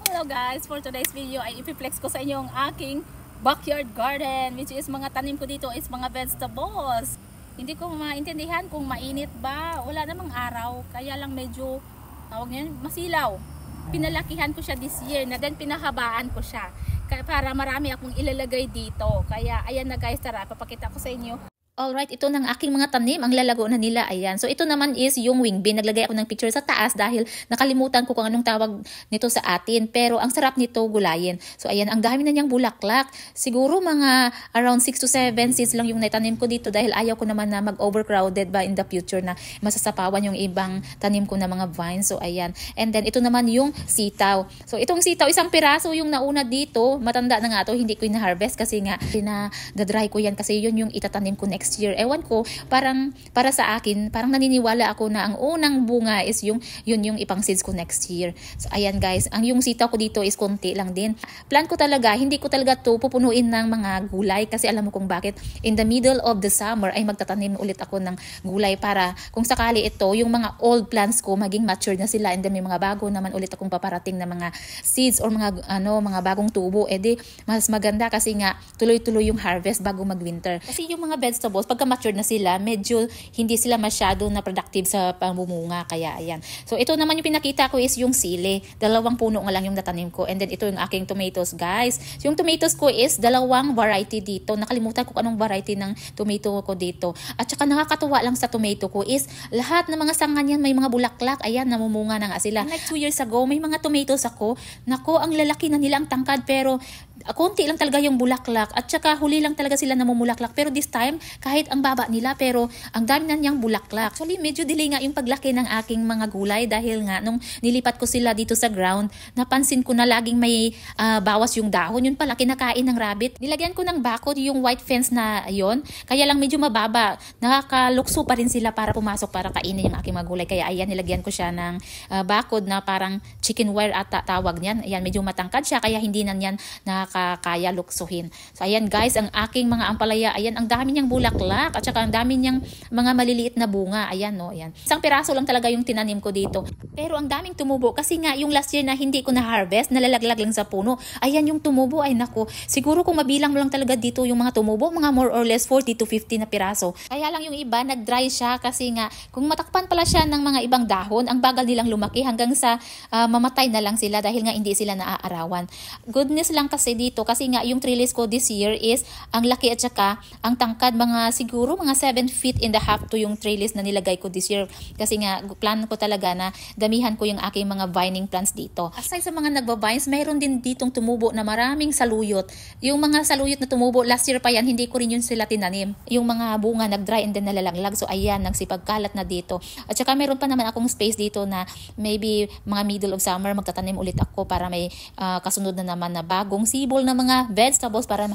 Hello guys, for today's video ay ipiplex ko sa inyo ang aking backyard garden, which is mga tanim ko dito is mga vegetables. Hindi ko maintindihan kung mainit ba, wala namang araw, kaya lang medyo tawag niyan, masilaw. Pinalakihan ko siya this year na then pinahabaan ko siya para marami akong ilalagay dito. Kaya ayan na guys, tara papakita ko sa inyo. Alright, ito ng aking mga tanim, ang lalago na nila, ayan. So ito naman is yung wing bean. Naglagay ako ng picture sa taas dahil nakalimutan ko kung anong tawag nito sa atin. Pero ang sarap nito gulayin. So ayan, ang dami na niyang bulaklak. Siguro mga around 6 to 7 seeds lang yung naitanim ko dito dahil ayaw ko naman na mag-overcrowded ba in the future na masasapawan yung ibang tanim ko na mga vines. So ayan. And then ito naman yung sitaw. So itong sitaw, isang piraso yung nauna dito. Matanda na nga to, hindi ko na-harvest kasi nga na-dry ko yan kasi yun yung itatanim ko next year. Ewan ko, parang para sa akin, parang naniniwala ako na ang unang bunga is yun yung ipang seeds ko next year. So ayan guys, ang yung sitaw ko dito is konti lang din. Plan ko talaga, hindi ko talaga to pupunuin ng mga gulay kasi alam mo kung bakit. In the middle of the summer ay magtatanim ulit ako ng gulay para kung sakali ito, yung mga old plants ko maging matured na sila and then may mga bago naman ulit akong paparating na mga seeds or mga mga bagong tubo. Edi mas maganda kasi nga tuloy-tuloy yung harvest bago mag-winter. Kasi yung mga vegetables pagka matured na sila, medyo hindi sila masyado na productive sa pamumunga. Kaya ayan. So ito naman yung pinakita ko is yung sili. 2 puno nga lang yung natanim ko. And then ito yung aking tomatoes guys. So, yung tomatoes ko is 2 variety dito. Nakalimutan ko anong variety ng tomato ko dito. At saka nakakatuwa lang sa tomato ko is lahat ng mga sanga niyan may mga bulaklak. Ayan, namumunga na nga sila. Like 2 years ago, may mga tomatoes ako. Nako, ang lalaki na nila, ang tangkad, pero konti lang talaga yung bulaklak. At saka huli lang talaga sila namumulaklak. Pero this time, kahit ang baba nila pero ang dami na niyang bulaklak. Actually, medyo delay nga yung paglaki ng aking mga gulay dahil nga nung nilipat ko sila dito sa ground, napansin ko na laging may bawas yung dahon. Yun pala, kinakain ng rabbit. Nilagyan ko ng bakod yung white fence na yon. Kaya lang medyo mababa. Nakakalukso pa rin sila para pumasok para kainin yung aking mga gulay. Kaya ayan, nilagyan ko siya ng bakod na parang chicken wire ata tawag niyan. Ayan, medyo matangkad siya kaya hindi na niyan nakakaya luksuhin. So ayan guys, ang aking mga ampalaya, ayan, ang dami niyang bulaklak at saka ang dami niyang mga maliliit na bunga. Ayan no, ayan. Isang piraso lang talaga yung tinanim ko dito. Pero ang daming tumubo kasi nga yung last year na hindi ko na-harvest, nalalaglag lang sa puno. Ayan yung tumubo, ay nako. Siguro kung mabilang mo lang talaga dito yung mga tumubo, mga more or less 40 to 50 na piraso. Kaya lang yung iba nag-dry siya kasi nga kung matakpan pala siya ng mga ibang dahon, ang bagal nilang lumaki hanggang sa mamatay na lang sila dahil nga hindi sila naaarawan. Goodness lang kasi dito kasi nga yung trellis ko this year is ang laki at saka ang tangkad, mga siguro mga 7 feet and a half to yung trellis na nilagay ko this year. Kasi nga plan ko talaga na damihan ko yung aking mga vining plants dito. Aside sa mga nagbavines, mayroon din ditong tumubo na maraming saluyot. Yung mga saluyot na tumubo, last year pa yan, hindi ko rin yun sila tinanim. Yung mga bunga nag-dry and then nalalaglag. So ayan, nagsipagkalat na dito. At saka mayroon pa naman akong space dito na maybe mga middle of summer magtatanim ulit ako para may kasunod na naman na bagong sibol na mga vegetables para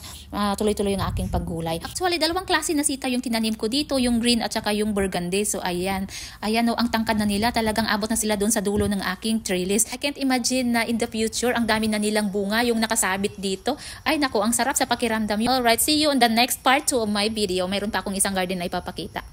tuloy-tuloy yung aking paggulay. Actually, 2 klase na sitaw yung tinanim ko dito, yung green at saka yung burgundy. So ayan, ayan o, ang tangkad na nila, talagang abot na sila doon sa dulo ng aking trellis. I can't imagine na in the future, ang dami na nilang bunga yung nakasabit dito. Ay nako, ang sarap sa pakiramdam. Alright, see you on the next part 2 of my video. Mayroon pa akong isang garden na ipapakita.